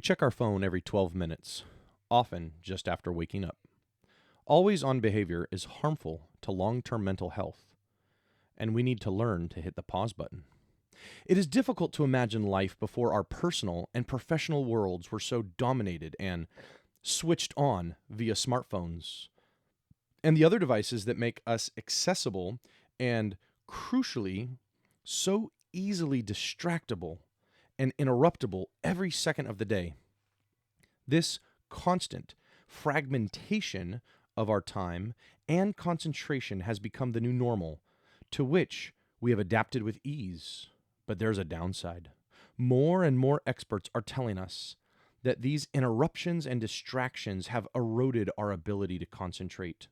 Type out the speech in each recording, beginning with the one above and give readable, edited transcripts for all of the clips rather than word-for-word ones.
We check our phone every 12 minutes, often just after waking up. Always on behavior is harmful to long term mental health, and we need to learn to hit the pause button. It is difficult to imagine life before our personal and professional worlds were so dominated and switched on via smartphones and the other devices that make us accessible and, crucially, so easily distractible and interruptible every second of the day. This constant fragmentation of our time and concentration has become the new normal, to which we have adapted with ease. But there's a downside. More and more experts are telling us that these interruptions and distractions have eroded our ability to concentrate.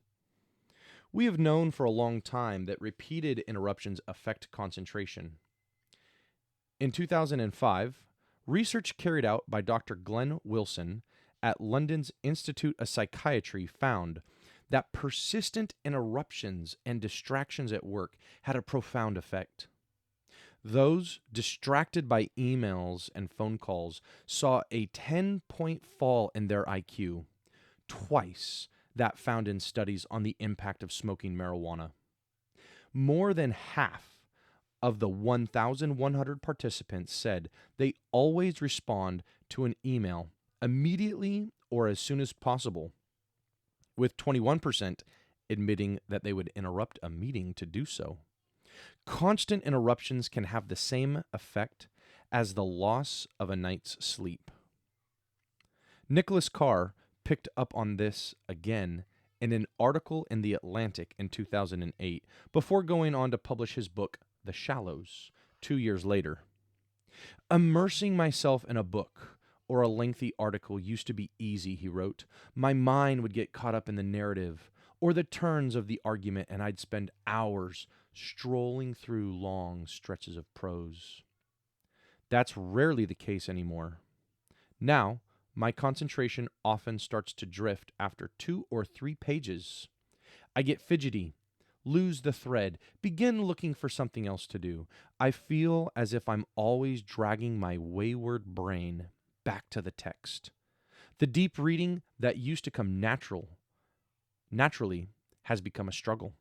We have known for a long time that repeated interruptions affect concentration. In 2005, research carried out by Dr. Glenn Wilson at London's Institute of Psychiatry found that persistent interruptions and distractions at work had a profound effect. Those distracted by emails and phone calls saw a 10-point fall in their IQ, twice that found in studies on the impact of smoking marijuana. More than half of the 1,100 participants said they always respond to an email immediately or as soon as possible, with 21% admitting that they would interrupt a meeting to do so. Constant interruptions can have the same effect as the loss of a night's sleep. Nicholas Carr picked up on this again in an article in The Atlantic in 2008 before going on to publish his book, The Shallows, 2 years later. Immersing myself in a book or a lengthy article used to be easy, he wrote. My mind would get caught up in the narrative or the turns of the argument, and I'd spend hours strolling through long stretches of prose. That's rarely the case anymore. Now, my concentration often starts to drift after 2 or 3 pages. I get fidgety, lose the thread, begin looking for something else to do. I feel as if I'm always dragging my wayward brain back to the text. The deep reading that used to come naturally has become a struggle.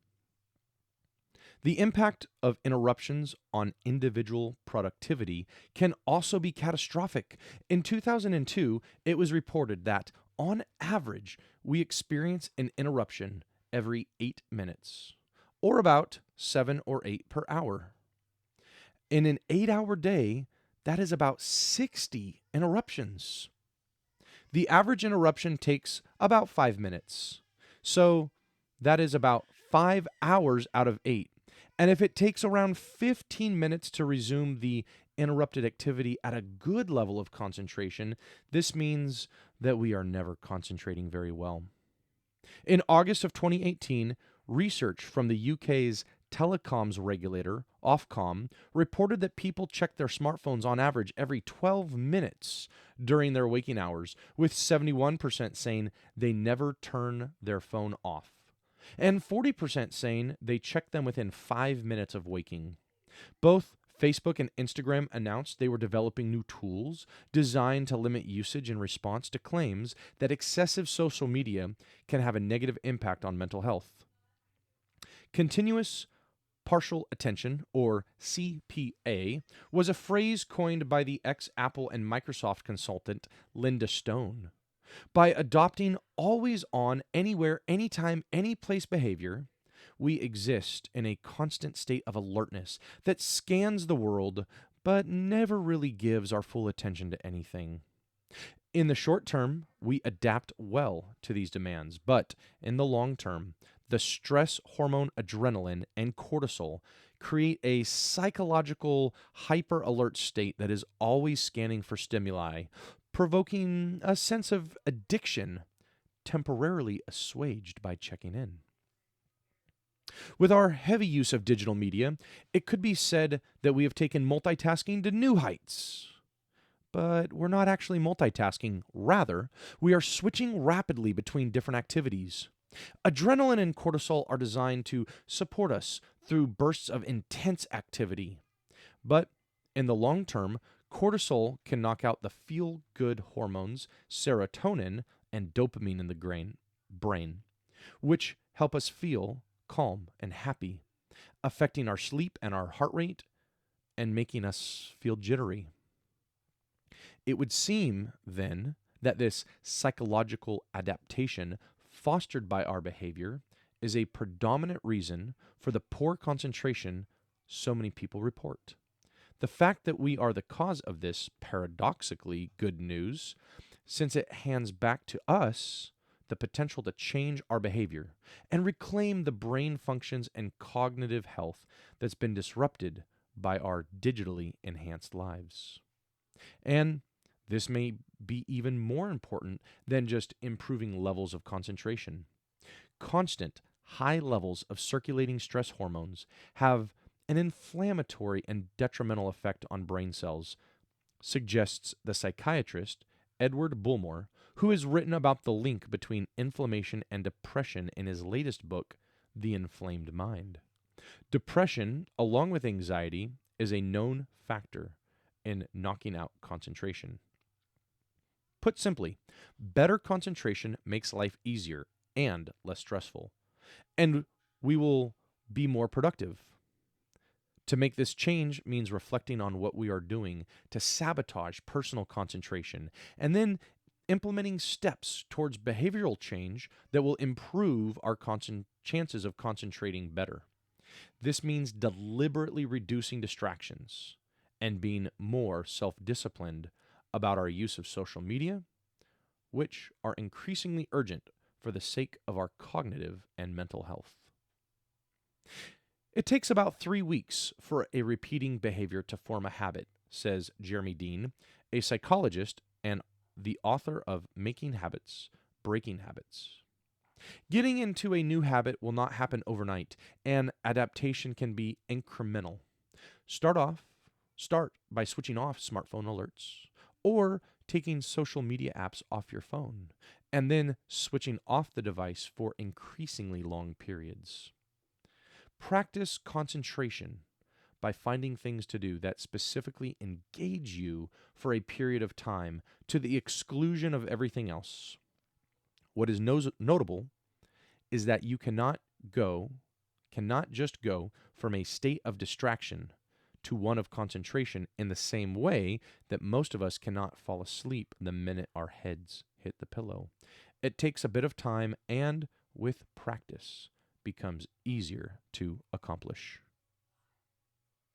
The impact of interruptions on individual productivity can also be catastrophic. In 2002, it was reported that, on average, we experience an interruption every 8 minutes, or about 7 or 8 per hour. In an 8-hour day, that is about 60 interruptions. The average interruption takes about 5 minutes. So that is about 5 hours out of 8. And if it takes around 15 minutes to resume the interrupted activity at a good level of concentration, this means that we are never concentrating very well. In August of 2018, research from the UK's telecoms regulator, Ofcom, reported that people check their smartphones on average every 12 minutes during their waking hours, with 71% saying they never turn their phone off, and 40% saying they check them within 5 minutes of waking. Both Facebook and Instagram announced they were developing new tools designed to limit usage in response to claims that excessive social media can have a negative impact on mental health. Continuous partial attention, or CPA, was a phrase coined by the ex-Apple and Microsoft consultant Linda Stone. By adopting always-on, anywhere, anytime, anyplace behavior, we exist in a constant state of alertness that scans the world but never really gives our full attention to anything. In the short term, we adapt well to these demands, but in the long term, the stress hormone adrenaline and cortisol create a psychological hyper-alert state that is always scanning for stimuli, provoking a sense of addiction, temporarily assuaged by checking in. With our heavy use of digital media, it could be said that we have taken multitasking to new heights. But we're not actually multitasking. Rather, we are switching rapidly between different activities. Adrenaline and cortisol are designed to support us through bursts of intense activity. But in the long term, Cortisol can knock out the feel-good hormones serotonin and dopamine in the brain, which help us feel calm and happy, affecting our sleep and our heart rate and making us feel jittery. It would seem, then, that this psychological adaptation fostered by our behavior is a predominant reason for the poor concentration so many people report. The fact that we are the cause of this paradoxically good news, since it hands back to us the potential to change our behavior and reclaim the brain functions and cognitive health that's been disrupted by our digitally enhanced lives. And this may be even more important than just improving levels of concentration. Constant, high levels of circulating stress hormones have an inflammatory and detrimental effect on brain cells, suggests the psychiatrist Edward Bullmore, who has written about the link between inflammation and depression in his latest book, The Inflamed Mind. Depression, along with anxiety, is a known factor in knocking out concentration. Put simply, better concentration makes life easier and less stressful, and we will be more productive. To make this change means reflecting on what we are doing to sabotage personal concentration and then implementing steps towards behavioral change that will improve our chances of concentrating better. This means deliberately reducing distractions and being more self-disciplined about our use of social media, which are increasingly urgent for the sake of our cognitive and mental health. It takes about 3 weeks for a repeating behavior to form a habit, says Jeremy Dean, a psychologist and the author of Making Habits, Breaking Habits. Getting into a new habit will not happen overnight, and adaptation can be incremental. Start by switching off smartphone alerts or taking social media apps off your phone, and then switching off the device for increasingly long periods. Practice concentration by finding things to do that specifically engage you for a period of time to the exclusion of everything else. What is notable is that you cannot just go from a state of distraction to one of concentration in the same way that most of us cannot fall asleep the minute our heads hit the pillow. It takes a bit of time and, with practice, becomes easier to accomplish.